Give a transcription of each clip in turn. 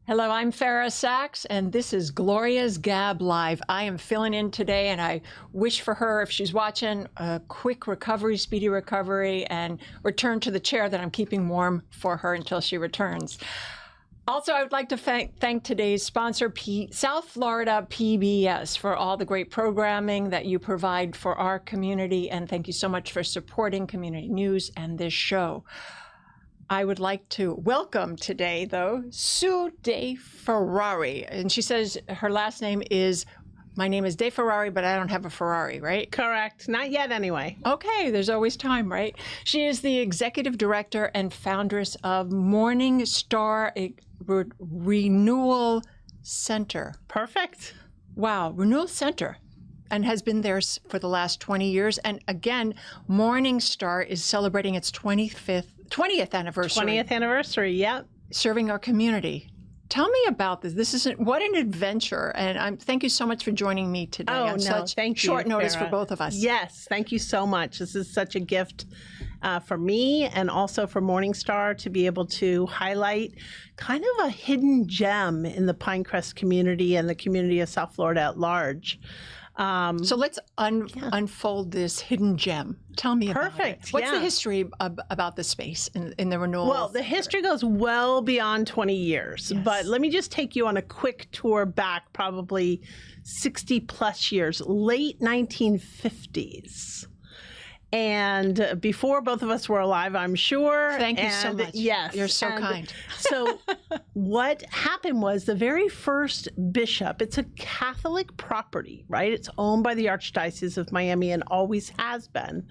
Hello, I'm Fara Sax, and this is Gloria's Gab Live. I am filling in today, and I wish for her, if she's watching, a quick recovery, speedy recovery, and return to the chair that I'm keeping warm for her until she returns. Also, I would like to thank today's sponsor, South Florida PBS, for all the great programming that you provide for our community, and thank you so much for supporting community news and this show. I would like to welcome today, though, Sue DeFerrari. And she says her last name is, my name is DeFerrari, but I don't have a Ferrari, right? Correct. Not yet, anyway. Okay, there's always time, right? She is the executive director and foundress of MorningStar Renewal Center. Perfect. Wow, Renewal Center. And has been there for the last 20 years. And again, MorningStar is celebrating its 20th anniversary. 20th anniversary, yep. Serving our community. Tell me about this. This is what an adventure. And thank you so much for joining me today on such short notice for both of us. Yes, thank you so much. This is such a gift for me and also for MorningStar to be able to highlight kind of a hidden gem in the Pinecrest community and the community of South Florida at large. So let's unfold this hidden gem. Tell me about it. What's the history about the space in the renewal? Well, the history goes well beyond 20 years, but let me just take you on a quick tour back, probably 60 plus years, late 1950s. And before both of us were alive, I'm sure. Thank you so much. Yes. You're so kind. So what happened was the very first bishop, it's a Catholic property, right? It's owned by the Archdiocese of Miami and always has been.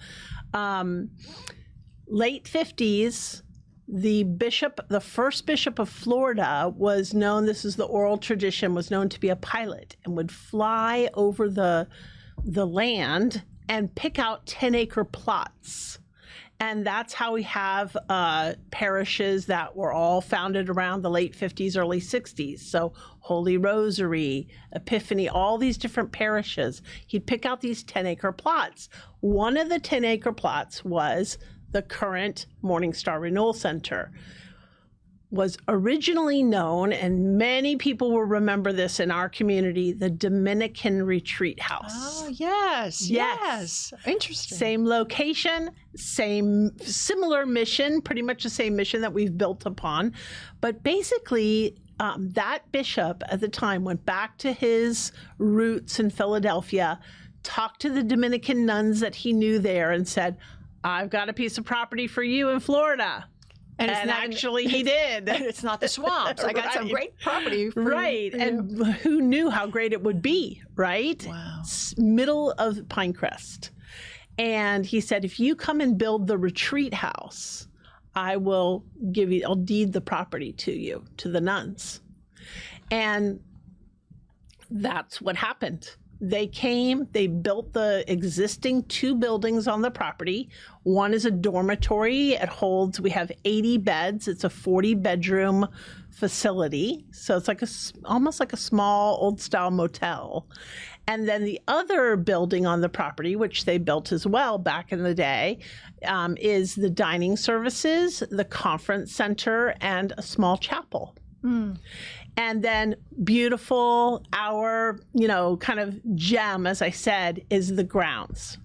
Late 50s, the first bishop of Florida was known, this is the oral tradition, was known to be a pilot and would fly over the land and pick out 10-acre plots. And that's how we have parishes that were all founded around the late 50s, early 60s. So Holy Rosary, Epiphany, all these different parishes. He'd pick out these 10-acre plots. One of the 10-acre plots was the current MorningStar Renewal Center. Was originally known, and many people will remember this in our community, the Dominican Retreat House. Oh, yes. Interesting. Same location, similar mission, pretty much the same mission that we've built upon. But basically, that bishop at the time went back to his roots in Philadelphia, talked to the Dominican nuns that he knew there and said, I've got a piece of property for you in Florida. And actually he did. It's not the swamps. I got some great property for you. And who knew how great it would be, right? Wow. Middle of Pinecrest. And he said, if you come and build the retreat house, I'll deed the property to you, to the nuns. And that's what happened. They came, they built the existing 2 buildings on the property. One is a dormitory. We have 80 beds. It's a 40-bedroom facility. So it's almost like a small old-style motel. And then the other building on the property, which they built as well back in the day, is the dining services, the conference center, and a small chapel. And then beautiful, our, kind of gem, as I said, is the grounds,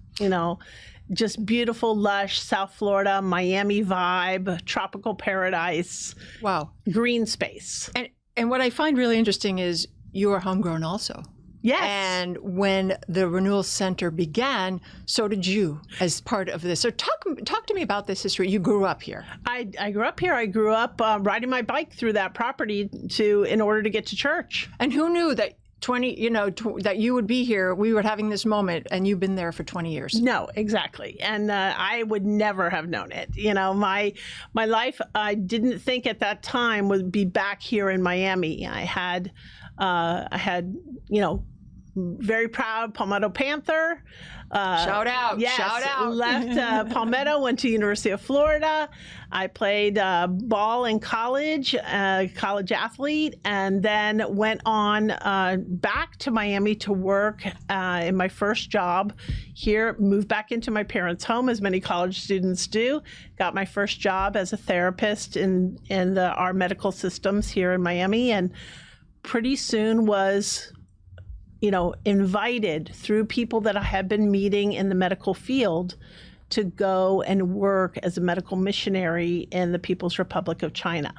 just beautiful, lush, South Florida, Miami vibe, tropical paradise. Wow. Green space. And what I find really interesting is you are homegrown also. Yes. And when the Renewal Center began, so did you as part of this. So talk to me about this history. You grew up here. I grew up here. I grew up riding my bike through that property in order to get to church. And who knew that that you would be here, we were having this moment, and you've been there for 20 years. No, exactly. And I would never have known it. My life, I didn't think at that time would be back here in Miami. I had very proud Palmetto Panther. Shout out. Yes, Shout out. left Palmetto, went to University of Florida. I played ball in college, college athlete, and then went on back to Miami to work in my first job here, moved back into my parents' home, as many college students do. Got my first job as a therapist in our medical systems here in Miami, and pretty soon was invited through people that I had been meeting in the medical field to go and work as a medical missionary in the People's Republic of China.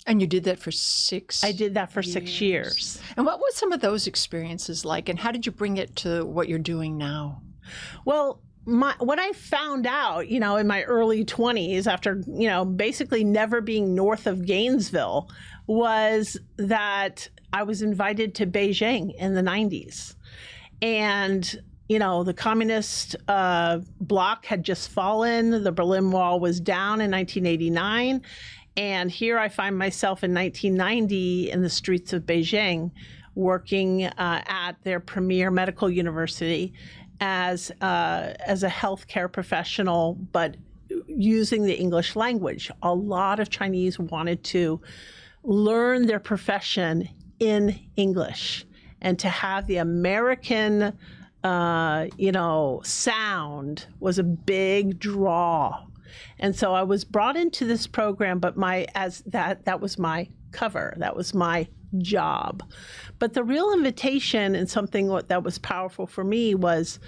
And you did that for 6 I did that for 6 years. And what was some of those experiences like, and how did you bring it to what you're doing now? Well, what I found out, in my early 20s, after, basically never being north of Gainesville, was that I was invited to Beijing in the 90s. And, the communist bloc had just fallen. The Berlin Wall was down in 1989. And here I find myself in 1990 in the streets of Beijing, working at their premier medical university as a healthcare professional, but using the English language. A lot of Chinese wanted to learn their profession in English, and to have the American, sound was a big draw. And so I was brought into this program, but that was my cover. That was my job. But the real invitation, and something that was powerful for me, was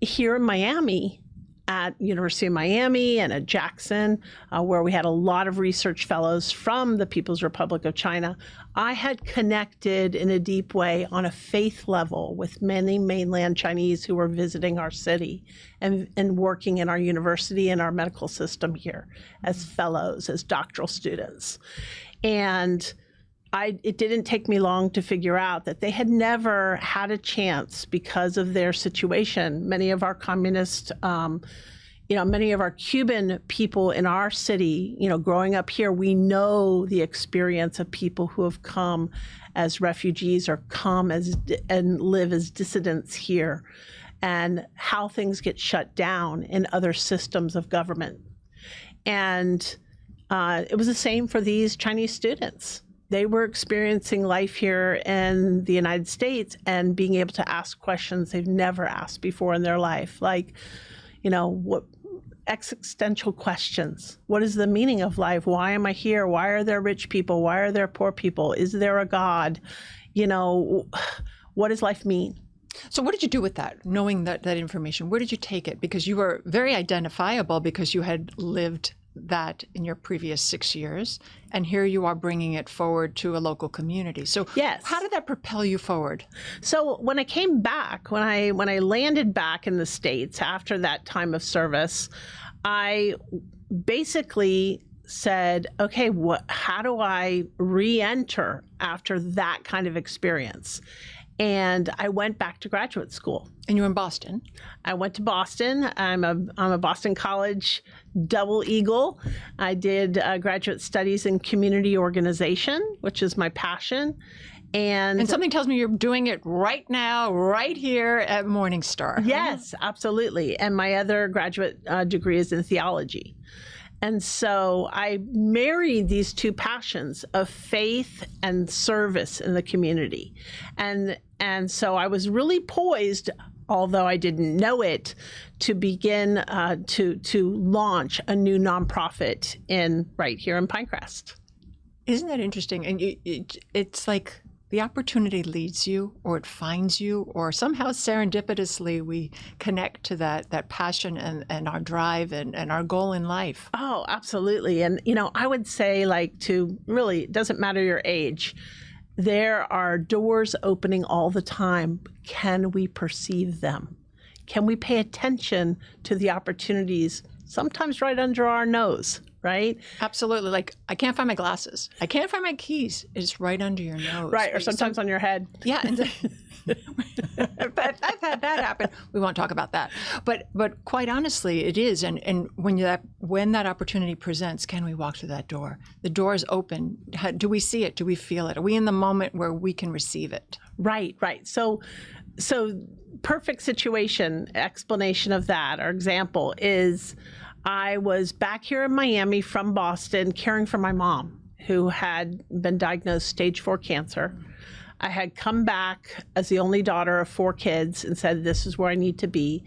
here in Miami, at University of Miami and at Jackson, where we had a lot of research fellows from the People's Republic of China. I had connected in a deep way on a faith level with many mainland Chinese who were visiting our city and working in our university and our medical system here as fellows, as doctoral students. And it didn't take me long to figure out that they had never had a chance because of their situation. Many of our communist, many of our Cuban people in our city, growing up here, we know the experience of people who have come as refugees or come and live as dissidents here, and how things get shut down in other systems of government. And it was the same for these Chinese students. They were experiencing life here in the United States and being able to ask questions they've never asked before in their life, like, what existential questions. What is the meaning of life? Why am I here? Why are there rich people? Why are there poor people? Is there a God? What does life mean? So what did you do with that, knowing that information? Where did you take it? Because you were very identifiable because you had lived that in your previous 6 years, and here you are bringing it forward to a local community. So yes. How did that propel you forward? So when I came back, when I landed back in the States after that time of service, I basically said, okay, how do I re-enter after that kind of experience? And I went back to graduate school. And you were in Boston? I went to Boston. I'm a Boston College double eagle. I did graduate studies in community organization, which is my passion. And something tells me you're doing it right now, right here at MorningStar. Yes, absolutely. And my other graduate degree is in theology. And so I married these two passions of faith and service in the community. And so I was really poised, although I didn't know it, to begin to launch a new nonprofit right here in Pinecrest. Isn't that interesting? And it's like the opportunity leads you, or it finds you, or somehow serendipitously we connect to that passion and our drive and our goal in life. Oh, absolutely. And, I would say, it doesn't matter your age, there are doors opening all the time. Can we perceive them? Can we pay attention to the opportunities, sometimes right under our nose? Right? Absolutely. Like, I can't find my glasses. I can't find my keys. It's right under your nose. Right. Or sometimes on your head. Yeah. And I've had that happen. We won't talk about that. But quite honestly, it is. And when that opportunity presents, can we walk through that door? The door is open. Do we see it? Do we feel it? Are we in the moment where we can receive it? Right. So so perfect situation explanation of that or example is I was back here in Miami from Boston caring for my mom who had been diagnosed stage 4 cancer. I had come back as the only daughter of 4 kids and said, this is where I need to be.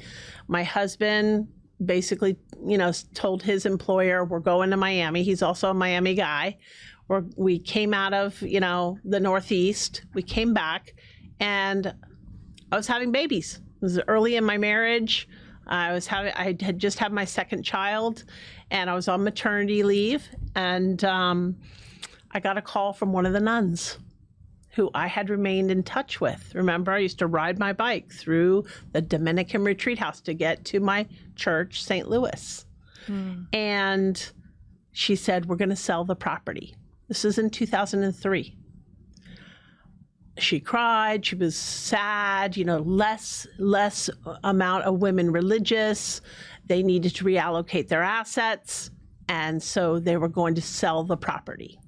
My husband basically, told his employer, we're going to Miami. He's also a Miami guy. We came out of, the Northeast. We came back and I was having babies. It was early in my marriage. I had just had my second child and I was on maternity leave. And I got a call from one of the nuns who I had remained in touch with. Remember, I used to ride my bike through the Dominican retreat house to get to my church, St. Louis. And she said, we're going to sell the property. This is in 2003. She cried. She was sad, less amount of women religious. They needed to reallocate their assets. And so they were going to sell the property.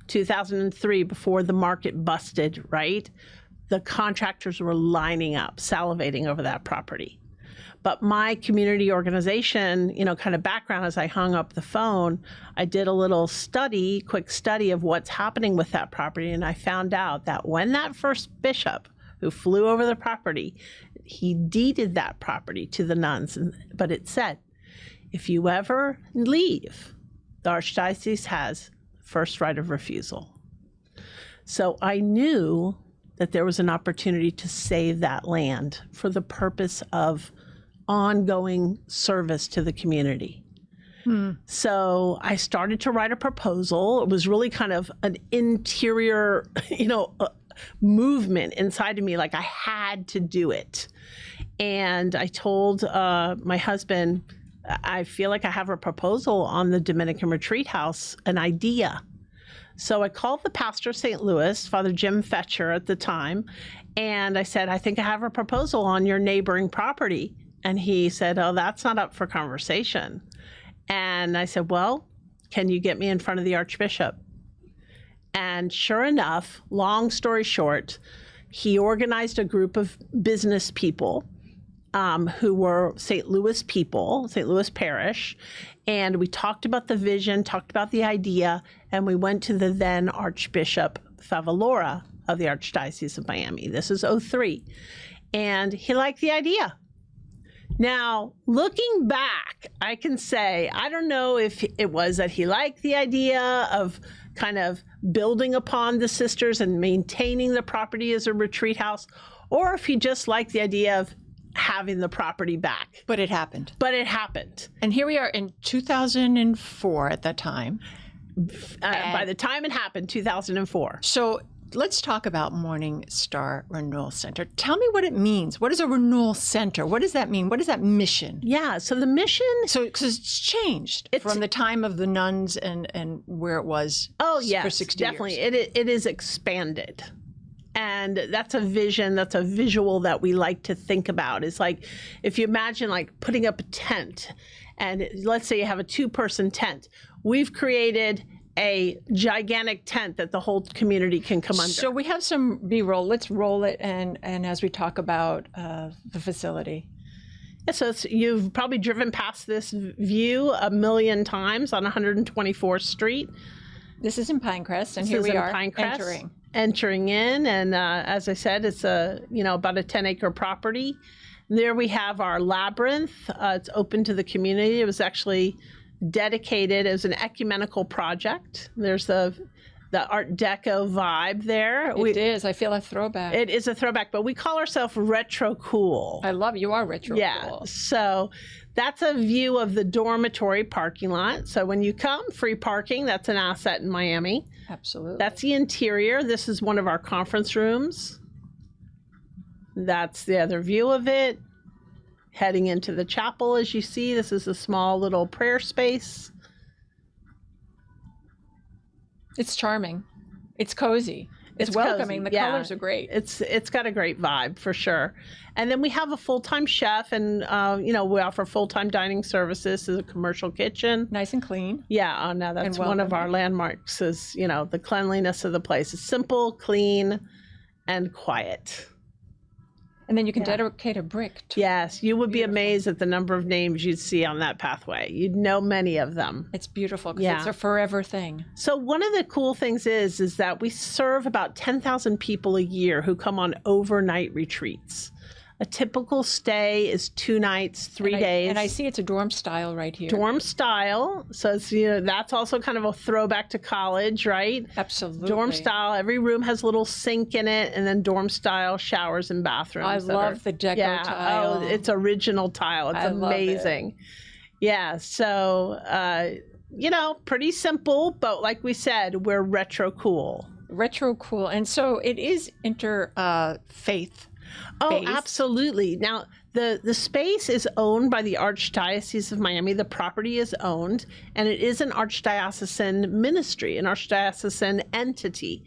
2003, before the market busted, right? The contractors were lining up, salivating over that property. But my community organization, kind of background as I hung up the phone, I did a little quick study of what's happening with that property. And I found out that when that first bishop who flew over the property, he deeded that property to the nuns. But it said, if you ever leave, the Archdiocese has first right of refusal. So I knew that there was an opportunity to save that land for the purpose of ongoing service to the community. So I started to write a proposal. It was really kind of an interior, movement inside of me, like I had to do it. And I told my husband, I feel like I have a proposal on the Dominican retreat house, an idea. So I called the pastor of St. Louis, Father Jim Fetcher at the time, and I said, I think I have a proposal on your neighboring property. And he said, oh, that's not up for conversation. And I said, well, can you get me in front of the Archbishop? And sure enough, long story short, he organized a group of business people who were St. Louis people, St. Louis Parish. And we talked about the vision, talked about the idea, and we went to the then Archbishop Favalora of the Archdiocese of Miami. This is 2003. And he liked the idea. Now, looking back, I can say, I don't know if it was that he liked the idea of kind of building upon the sisters and maintaining the property as a retreat house, or if he just liked the idea of having the property back. But it happened. And here we are in 2004 at that time. By the time it happened, 2004. So let's talk about MorningStar Renewal Center. Tell me what it means. What is a renewal center? What does that mean? What is that mission? Yeah, so the mission... So, because it's changed from the time of the nuns and where it was for 60 definitely. years. It is expanded. And that's a vision, that's a visual that we like to think about. It's like, if you imagine like putting up a tent, and let's say you have a 2-person tent. We've created a gigantic tent that the whole community can come under. So we have some B-roll. Let's roll it, and as we talk about the facility. Yeah, so you've probably driven past this view a million times on 124th Street. This is in Pinecrest, and here we are entering in. And as I said, it's about a 10-acre property. There we have our labyrinth. It's open to the community. It was actually dedicated as an ecumenical project. There's the Art Deco vibe there. It is. I feel a throwback. It is a throwback, but we call ourselves retro cool. I love you are retro cool. Yeah. So that's a view of the dormitory parking lot. So when you come, free parking, that's an asset in Miami. Absolutely. That's the interior. This is one of our conference rooms. That's the other view of it. Heading into the chapel, as you see, this is a small little prayer space. It's charming. It's cozy. It's welcoming. Cozy. The colors are great. It's got a great vibe for sure. And then we have a full-time chef, and we offer full-time dining services. This is a commercial kitchen. Nice and clean. Yeah, oh no, that's one of our landmarks is, the cleanliness of the place. It's simple, clean, and quiet. And then you can dedicate a brick to Yes, you would be amazed at the number of names you'd see on that pathway. You'd know many of them. It's beautiful because it's a forever thing. So one of the cool things is that we serve about 10,000 people a year who come on overnight retreats. A typical stay is 2 nights, 3 days. And I see it's a dorm style right here. Dorm style. So it's, that's also kind of a throwback to college, right? Absolutely. Dorm style. Every room has a little sink in it, and then dorm style showers and bathrooms. I love the deco tile. Oh, it's original tile. It's amazing. Yeah. So, pretty simple, but like we said, we're retro cool. Retro cool. And so it is interfaith. Oh, absolutely. Now, the space is owned by the Archdiocese of Miami. The property is owned, and it is an archdiocesan ministry, an archdiocesan entity.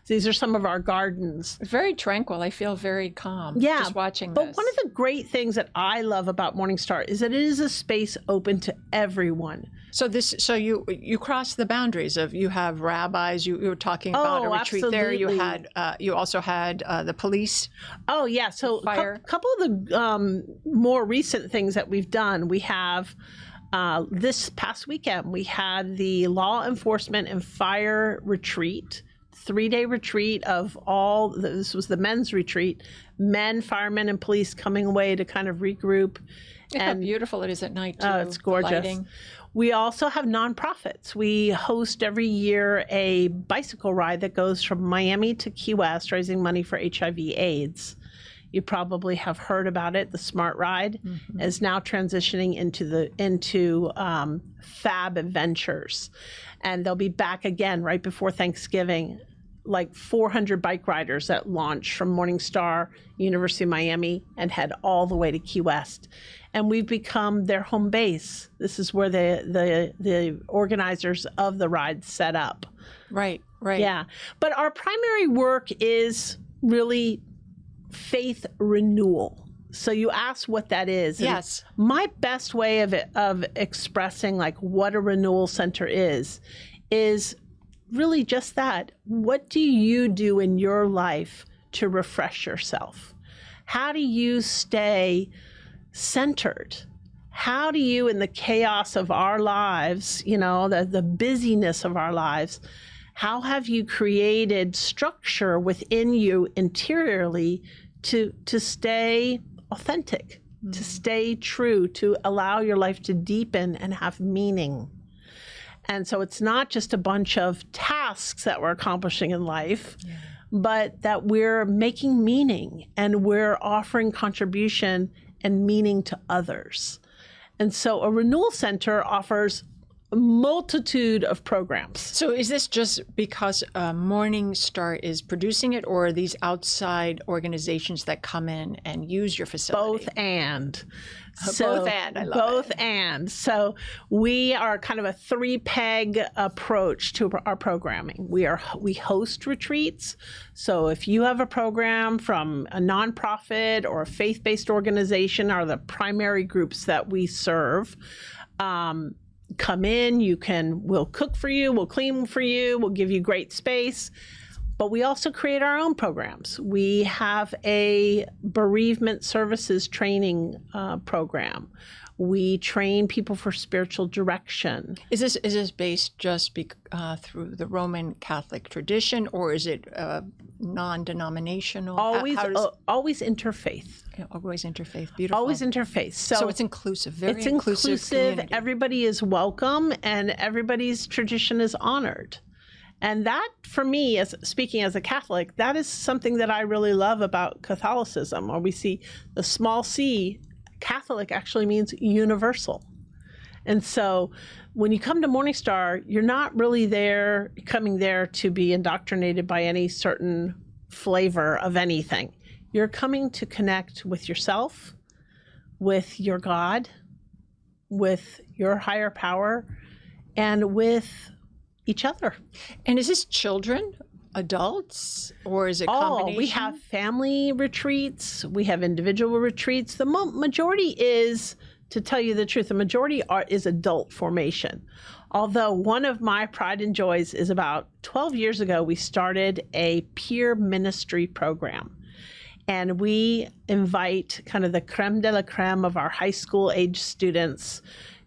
These are some of our gardens. Very tranquil. I feel very calm just watching this. But one of the great things that I love about MorningStar is that it is a space open to everyone. So you cross the boundaries of, you have rabbis, you were talking about a retreat there. You also had the police. Oh yeah, so a couple of the more recent things that we've done, we have this past weekend we had the law enforcement and fire retreat. 3-day retreat of this was the men's retreat, men, firemen, and police coming away to kind of regroup. And how beautiful it is at night too. Oh, it's gorgeous. We also have nonprofits. We host every year a bicycle ride that goes from Miami to Key West, raising money for HIV/AIDS. You probably have heard about it. The Smart Ride is now transitioning into Fab Adventures, and they'll be back again right before Thanksgiving. Like 400 bike riders that launch from MorningStar, University of Miami, and head all the way to Key West. And we've become their home base. This is where the organizers of the ride set up. Right. Yeah. But our primary work is really faith renewal. So you asked what that is. Yes. And my best way of expressing like what a renewal center is really just that. What do you do in your life to refresh yourself? How do you stay centered? How do you, in the chaos of our lives, the busyness of our lives, how have you created structure within you interiorly to stay authentic, to stay true, to allow your life to deepen and have meaning? And so it's not just a bunch of tasks that we're accomplishing in life, but that we're making meaning and we're offering contribution and meaning to others. And so a renewal center offers a multitude of programs. So is this just because MorningStar is producing it, or are these outside organizations that come in and use your facility? Both and. Both and. I love both it. And. So we are kind of a 3-peg approach to our programming. We host retreats. So if you have a program from a nonprofit or a faith-based organization, are the primary groups that we serve. Come in, we'll cook for you, we'll clean for you, we'll give you great space. But we also create our own programs. We have a bereavement services training program. We train people for spiritual direction. Is this based just through the Roman Catholic tradition, or is it non-denominational? Always interfaith. Always interfaith. Beautiful. Always interfaith. So it's inclusive. Very it's inclusive. Community. Everybody is welcome, and everybody's tradition is honored. And that, for me, speaking as a Catholic, that is something that I really love about Catholicism, where we see the small c, Catholic actually means universal. And so when you come to MorningStar, you're not really coming there to be indoctrinated by any certain flavor of anything. You're coming to connect with yourself, with your God, with your higher power, and with each other. And is this children, adults, or is it combination? We have family retreats. We have individual retreats. The majority is, to tell you the truth, is adult formation. Although one of my pride and joys is about 12 years ago, we started a peer ministry program. And we invite kind of the creme de la creme of our high school age students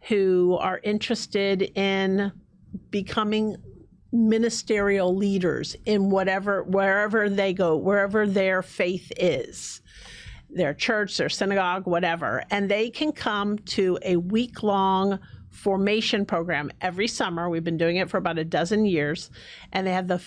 who are interested in becoming ministerial leaders in wherever they go, wherever their faith is, their church, their synagogue, whatever. And they can come to a week-long formation program every summer. We've been doing it for about a dozen years, and they have the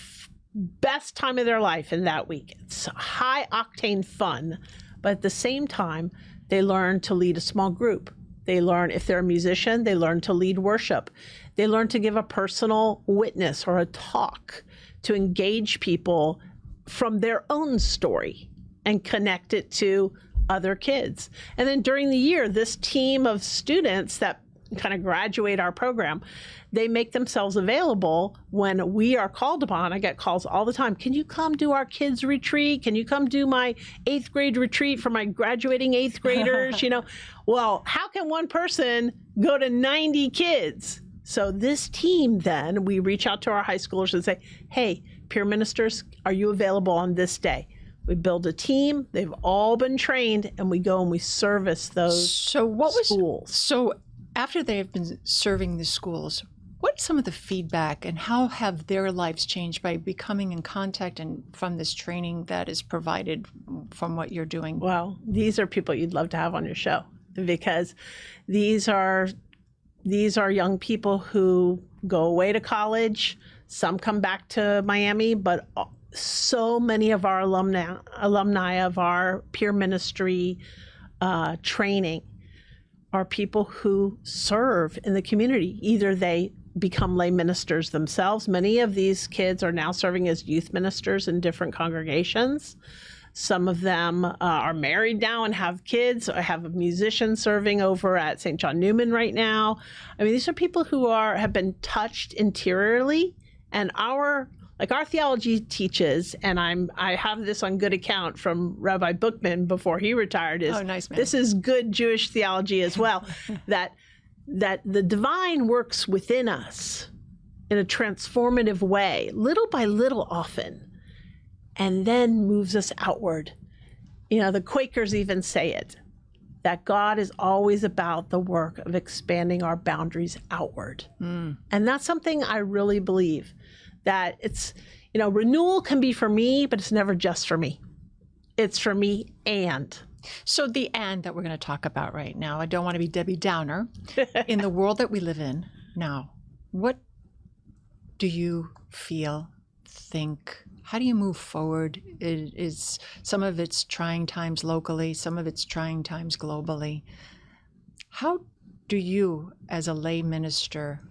best time of their life in that week. It's high octane fun, but at the same time, they learn to lead a small group. They learn, if they're a musician, they learn to lead worship. They learn to give a personal witness or a talk to engage people from their own story and connect it to other kids. And then during the year, this team of students that kind of graduate our program, they make themselves available when we are called upon. I get calls all the time. Can you come do our kids retreat? Can you come do my 8th grade retreat for my graduating 8th graders? Well, how can one person go to 90 kids? So this team, then we reach out to our high schoolers and say, hey, peer ministers, are you available on this day? We build a team. They've all been trained, and we go and we service those schools. So after they have been serving the schools, what's some of the feedback and how have their lives changed by becoming in contact and from this training that is provided from what you're doing? Well, these are people you'd love to have on your show, because these are young people who go away to college. Some come back to Miami, but so many of our alumni of our peer ministry training are people who serve in the community. Either they become lay ministers themselves. Many of these kids are now serving as youth ministers in different congregations. Some of them are married now and have kids. I have a musician serving over at St. John Newman right now. I mean, these are people who have been touched interiorly, and our theology teaches, and I have this on good account from Rabbi Bookman before he retired, is, oh, nice man. This is good Jewish theology as well, that the divine works within us in a transformative way, little by little often, and then moves us outward. The Quakers even say it, that God is always about the work of expanding our boundaries outward. And that's something I really believe. That it's, renewal can be for me, but it's never just for me. It's for me and. So the and that we're going to talk about right now, I don't want to be Debbie Downer. In the world that we live in now, what do you feel, think, how do you move forward? It is some of it's trying times locally, some of it's trying times globally. How do you, as a lay minister,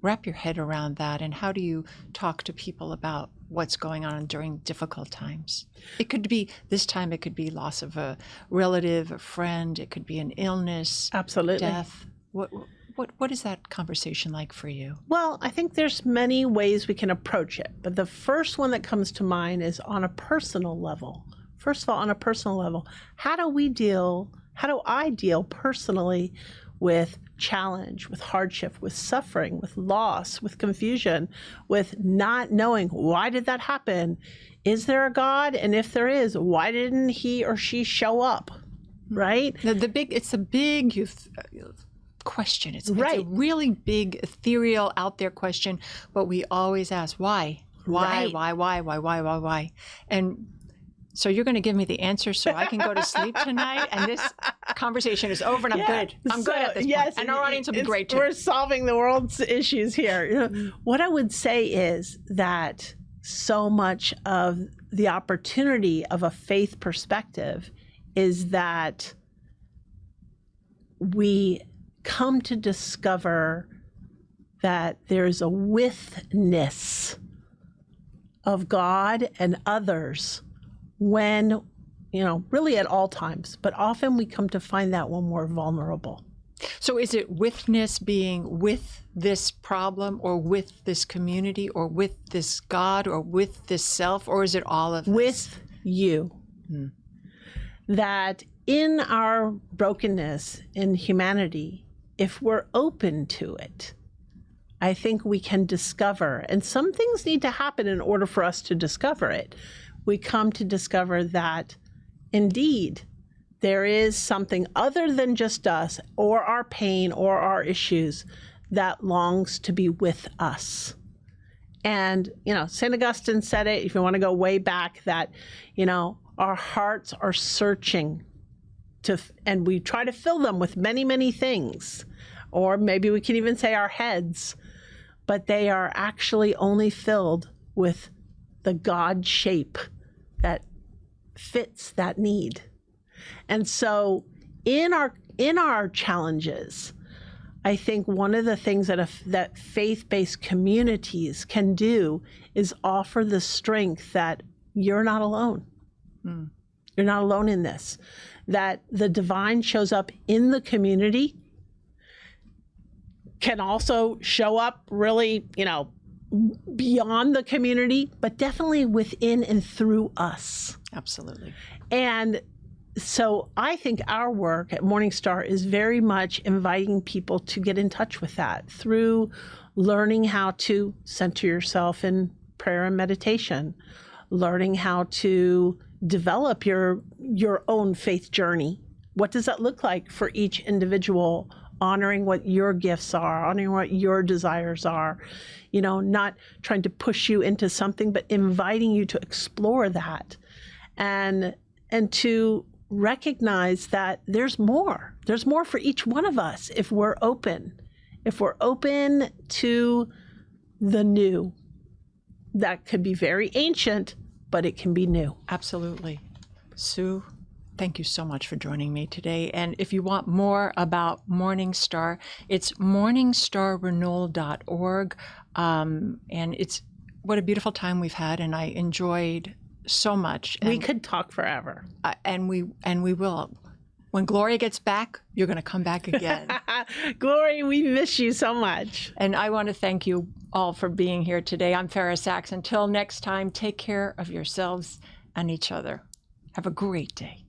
wrap your head around that, and how do you talk to people about what's going on during difficult times? It could be, this time it could be loss of a relative, a friend, it could be an illness, absolutely, death. What is that conversation like for you? Well, I think there's many ways we can approach it, but the first one that comes to mind is on a personal level. First of all, on a personal level, how do I deal personally with challenge, with hardship, with suffering, with loss, with confusion, with not knowing, why did that happen? Is there a God? And if there is, why didn't he or she show up? Right? It's a big question. It's a really big, ethereal, out there question, but we always ask, why? Why? And so you're going to give me the answer so I can go to sleep tonight, and this conversation is over, and I'm good. I'm good at this point. And our audience will be great too. We're solving the world's issues here. What I would say is that so much of the opportunity of a faith perspective is that we come to discover that there's a withness of God and others when, really at all times, but often we come to find that when we're vulnerable. So is it withness being with this problem or with this community or with this God or with this self, or is it all of this? With you. That in our brokenness in humanity, if we're open to it, I think we can discover, and some things need to happen in order for us to discover it. We come to discover that indeed, there is something other than just us or our pain or our issues that longs to be with us. And, St. Augustine said it, if you want to go way back, that, our hearts are searching and we try to fill them with many, many things. Or maybe we can even say our heads, but they are actually only filled with the God shape that fits that need. And so in our challenges, I think one of the things that faith-based communities can do is offer the strength that you're not alone. You're not alone in this, that the divine shows up in the community, can also show up really, beyond the community, but definitely within and through us. Absolutely. And so I think our work at MorningStar is very much inviting people to get in touch with that through learning how to center yourself in prayer and meditation, learning how to develop your own faith journey. What does that look like for each individual? Honoring what your gifts are, honoring what your desires are, not trying to push you into something, but inviting you to explore that and to recognize that there's more. There's more for each one of us if we're open to the new. That could be very ancient, but it can be new. Absolutely. Sue, thank you so much for joining me today. And if you want more about MorningStar, it's MorningStarRenewal.org. And it's what a beautiful time we've had, and I enjoyed so much. And we could talk forever. And we will. When Gloria gets back, you're going to come back again. Gloria, we miss you so much. And I want to thank you all for being here today. I'm Fara Sax. Until next time, take care of yourselves and each other. Have a great day.